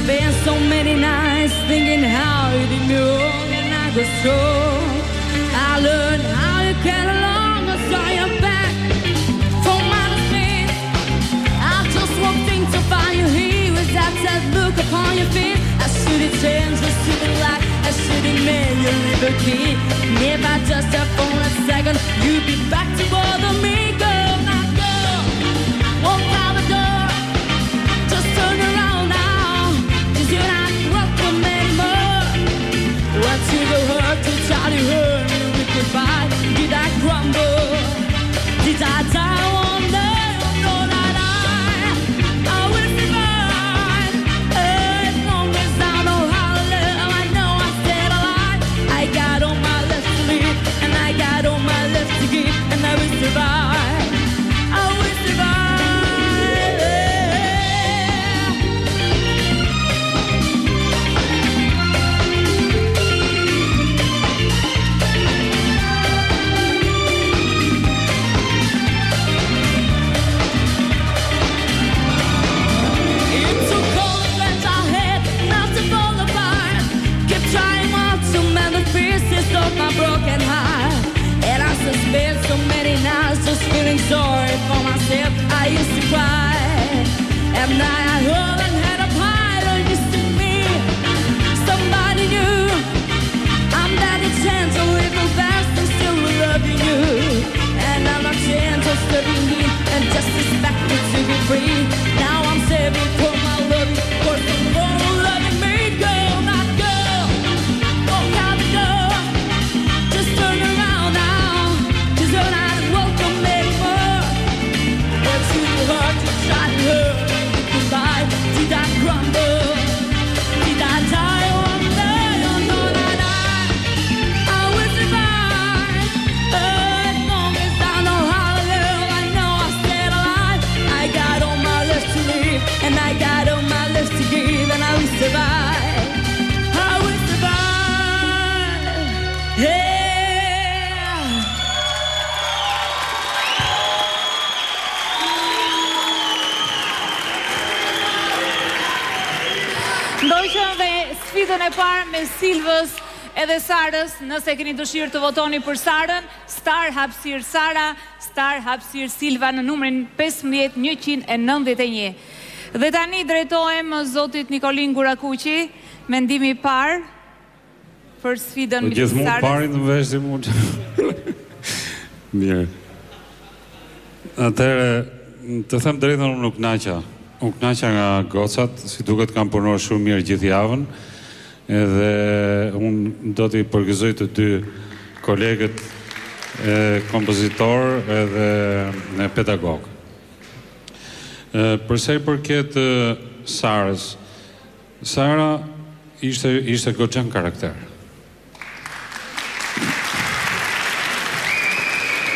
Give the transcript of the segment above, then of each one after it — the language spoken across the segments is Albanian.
spent so many nights thinking how you did me wrong, and I go strong. I learned how you get along, I saw your back from my face. I just walked in to find you here with that sad look upon your face. I should have changed, I should have lied, I should have made you leave a key. Never just a for a second, you'd be back to bother me, girl. Now girl, walk out the door, just turn around now, 'cause you're not welcome anymore. Went to the hurt to try to hurt me with goodbye. Did I crumble? Did I die one day? Oh no, that I will survive. As long as I know how to live, I know I'm still alive. I got all my left to live, and I got all my left to give, and I will survive. I will survive. Of my broken heart, and I spent so many nights just feeling sorry for myself. I used to cry, and now I hold and had a pile on used to me. Somebody new, I'm that gentle little bastard still loving you, and I'm not gentle serving me, and just expected to be free. Now I'm saving for my loving, for loving me, girl, not girl. Walk out the door. Turn around now, 'cause you're not welcome anymore. But too hard to try to hurt me goodbye. Did I crumble? Did I die one day? Oh no, that I will survive. As long as I know how to live, I know I'm still alive. I got all my left to live, and I got all my left to give, and I will survive. I will survive. Yeah. Ndoqëm dhe sfidën e parë me Silvës edhe Sarës. Nëse keni dëshirë të votoni për Sarën, Star hapësirë Sara, Star hapësirë Silva në numrin 15191. Dhe tani drejtohem zotit Nikolin Gurakuqi, mendimi parë për sfidën me Sarës. Gjithmonë parin të veshti mund. Mirë. Atëherë, të them drejtën, unë nuk knaqa. Unë knaqa nga gocat, si duket kam punuar shumë mirë gjithë javën, edhe unë do t'i përgëzoj të dy kolegët kompozitor edhe pedagog. Përsa i përket Sarës, Sara ishte goxhan karakter.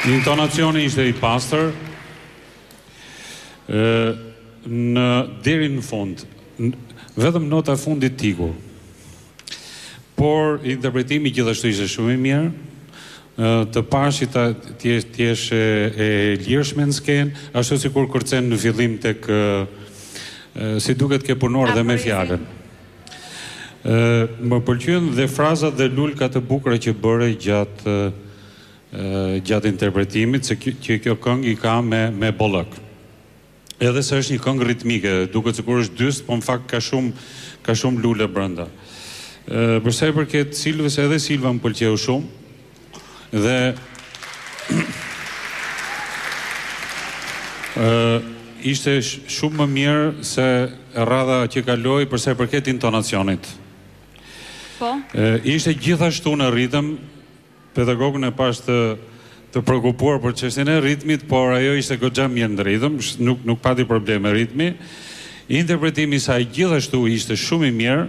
Intonacioni ishte i pastër, në deri në fund, vetëm nota fundit tikur. Por interpretimi gjithashtu ishte shumë i mirë, të pashi t'jesh e lirshme në skenë, ashtu si kur kërcen në fillim tek si duket ke punuar dhe me fjalën. Më pëlqyen dhe frazat dhe lulkat e bukura që bëre gjatë interpretimit, se kjo këngë i ka me bollëk. Edhe se është një këngë ritmike, duket sikur është dyst, po në fakt ka shumë lule brenda. Përsa i përket Silvës, edhe Silva më pëlqeu shumë, dhe ishte shumë më mirë se radha që kaloi përsa i përket intonacionit. Po? Ishte gjithashtu në ritëm, pedagogën e pas të prekupuar për çështjen e ritmit, por ajo ishte goxha mirë në ritëm, nuk pati probleme ritmi. Interpretimi i saj gjithashtu ishte shumë i mirë.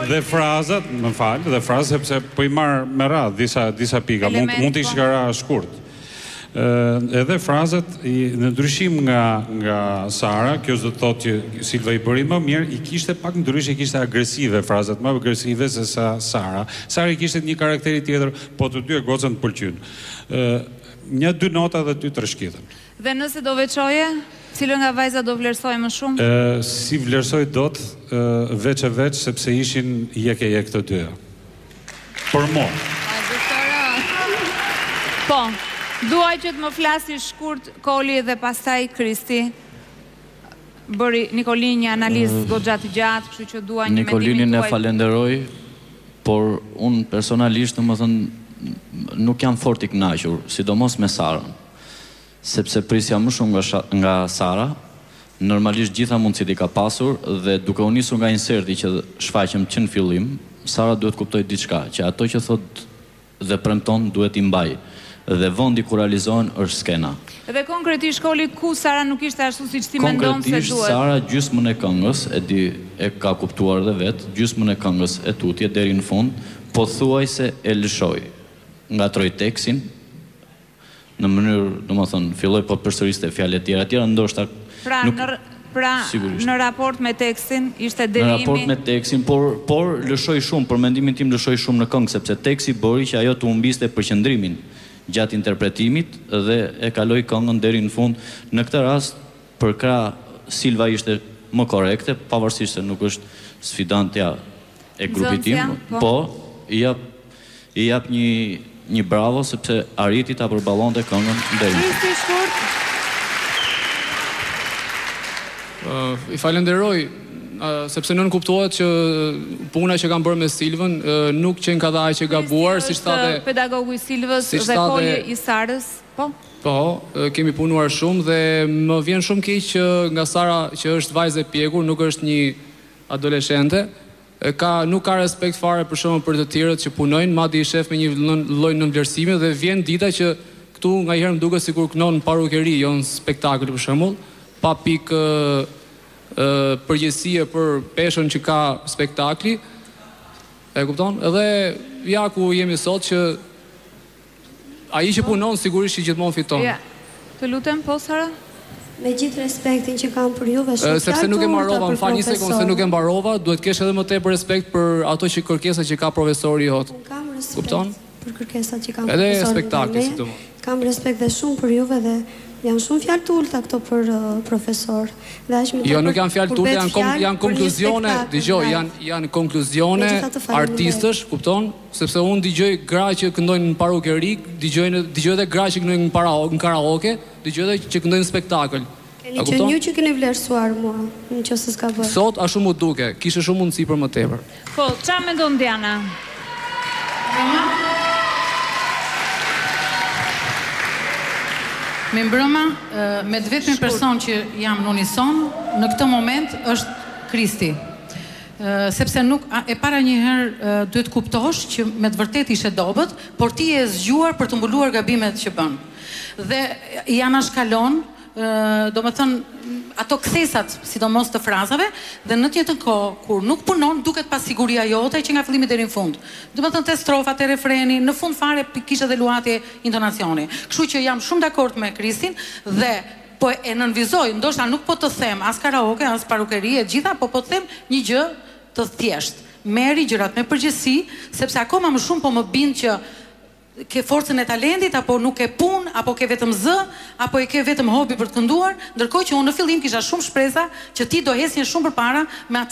Dhe frazat, më falë, dhe frazat sepse po i marr me radhë disa pika, mund t'i shkara shkurt. Edhe frazat, në ndryshim nga Sara, kjo do të thotë që Silva i bëri më mirë, i kishte pak ndryshe, i kishte agresive frazat, më agresive se sa Sara. Sara i kishte një karakteri tjetër, po të dy e gocën të pëlqyn. Një, dy nota dhe ty të rëshkitën. Dhe nëse do veçoje? Cilën nga vajza do vlerësoj më shumë? Si vlerësoj dot, veç e veç, sepse ishin jek të dyja. Për mua. Po, duaj që të më flasi shkurt Koli dhe pastaj Kristi. Bëri Nikolin një analizë goxha të gjatë, kështu që dua një mendimin tuaj. Nikolinin e falenderoj, por unë personalisht, domethënë, nuk jam fort i kënaqur, sidomos me Sarën. Sepse prisja më shumë nga Sara, normalisht gjitha mundësit i ka pasur, dhe duke u nisur nga inserti që shfaqem që në fillim, Sara duhet kuptoj diçka, që ato që thot dhe premton duhet i mbaj, dhe vendi ku realizohen është skena. Dhe konkretisht Koli, ku Sara nuk ishte ashtu siç ti mendon se duhet? Konkretisht Sara gjysmën e këngës, e ka kuptuar dhe vet, gjysmën e këngës e tutje deri në fund, pothuajse e lëshoi. Ngatroi tekstin në mënyrë, domethënë, filloi po përsëriste fjalë të tjera, ndoshta në raport me tekstin ishte derimi. Në raport me tekstin, por lëshoi shumë, për mendimin tim lëshoi shumë në këngë, sepse teksti bëri që ajo të humbiste përqendrimin gjatë interpretimit dhe e kaloi këngën deri në fund. Në këtë rast, për krah Silva ishte më korekte, pavarësisht se nuk është sfidantja e grupit tim, po i jap një bravo sepse arriti ta përballonte këngën deri. Kristi shkurt. I falenderoj sepse nën kuptohet që puna që kanë bërë me Silvën nuk qenë ka dha që gabuar, siç thatë pedagogu i Silvës dhe Koli i Sarës, po. Po, kemi punuar shumë dhe më vjen shumë keq që nga Sara, që është vajzë e pjekur, nuk është një adoleshente, nuk ka respekt fare për shembull për të tjerët që punojnë, madje i shef me një lloj nënvlerësimi dhe vjen dita që këtu ngaherë më duket sikur kënon në parukeri, jo në spektakël për shembull, pa pikë përgjegjësie për peshën që ka spektakli. E kupton? Edhe ja ku jemi sot që ai që punon sigurisht që gjithmonë fiton. Ja. Të lutem, po Sara? Me gjithë respektin që kam për juve, sepse nuk e mbarova, më fal një sekondë se nuk e mbarova, duhet kesh edhe më tepër respekt për ato që kërkesat që ka profesori jot. Kam respekt. Kupton? Për kërkesat që kam edhe spektakli sidomos. Kam respekt dhe shumë për juve dhe janë shumë fjalë të ulta këto për profesor. Jo, nuk janë fjalë të ulta, janë konkluzione, dëgjoj, janë konkluzione artistësh, kupton? Sepse unë dëgjoj gra që këndojnë në parukeri, dëgjoj edhe gra që këndojnë në karaoke, dëgjoj edhe që këndojnë në spektakël. Keni që një që keni vlerësuar mua, nëse s'ka bërë. Sot ashtu më duke, kishe shumë mundësi për më tepër. Po, çfarë mendon Diana? Me mbrëma, me të vetmin person që jam në unison, në këtë moment është Kristi. Sepse nuk, e para njëherë duhet kuptosh që me të vërtet ishe dobët, por ti e zgjuar për të mbuluar gabimet që bën. Dhe janë shkalon, do me thënë, ato kthesat, sidomos të frazave, dhe në të njëjtën kohë, kur nuk punon, duket pas siguria jote që nga fillimi deri në fund. Do me thënë te strofat, te refreni, në fund fare kishte edhe luhatje intonacioni. Kështu që jam shumë dakord me Kristin dhe po e nënvizoj, ndoshta nuk po të them as karaoke, as parukeri, e gjitha, po të them një gjë të thjeshtë. Merri gjërat me përgjegjësi, sepse akoma më shumë po më bind që ke forcën e talentit, apo nuk ke punë, apo ke vetëm zë, apo e ke vetëm hobi për të kënduar, ndërkohë që unë në fillim kisha shumë shpresa që ti do hesnje shumë përpara me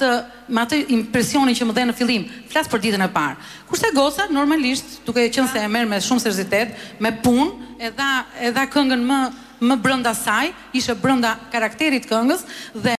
atë impresionin që më dhe në fillim. Flas për ditën e parë. Kurse goca normalisht, duke qenë se e merr me shumë seriozitet, me punë, e dha këngën më brenda saj, ishte brenda karakterit këngës dhe